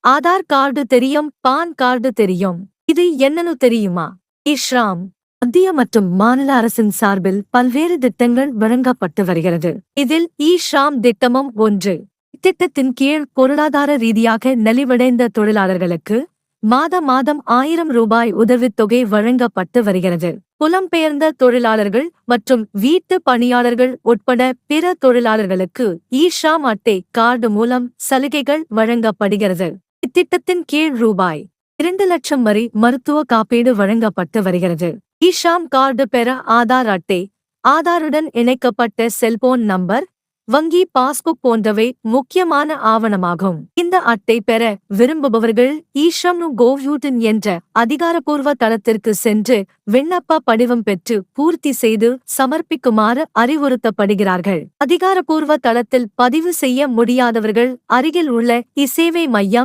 Aadhaar card தெரியும், PAN card தெரியும். இது என்னன்னு தெரியுமா? இ-ஷ்ராம் மத்திய மற்றும் மாநில அரசின் சார்பில் பல்வேறு திட்டங்கள் வழங்கப்பட்டு வருகிறது. இதில் இ-ஷ்ராம் திட்டமும் ஒன்று. இத்திட்டத்தின் கீழ் பொருளாதார ரீதியாக நலிவடைந்த தொழிலாளர்களுக்கு மாதம் 1000 ரூபாய் உதவித்தொகை வழங்கப்பட்டு வருகிறது. புலம்பெயர்ந்த தொழிலாளர்கள் மற்றும் வீட்டு பணியாளர்கள் உட்பட பிற தொழிலாளர்களுக்கு இ-ஷ்ராம் அட்டை கார்டு மூலம் சலுகைகள் வழங்கப்படுகிறது. இத்திட்டத்தின் கீழ் ரூபாய் 2 லட்சம் வரை மருத்துவ காப்பீடு வழங்கப்பட்டு வருகிறது. இ-ஷ்ராம் கார்டு பெற ஆதார் அட்டை, ஆதாருடன் இணைக்கப்பட்ட செல்போன் நம்பர், வங்கி பாஸ்புக் போன்றவை முக்கியமான ஆவணமாகும். இந்த அட்டை பெற விரும்புபவர்கள் இ-ஷ்ராம்.gov.in என்ற அதிகாரப்பூர்வ தளத்திற்கு சென்று விண்ணப்ப படிவம் பெற்று பூர்த்தி செய்து சமர்ப்பிக்குமாறு அறிவுறுத்தப்படுகிறார்கள். அதிகாரப்பூர்வ தளத்தில் பதிவு செய்ய முடியாதவர்கள் அருகில் உள்ள இ-சேவை மையம்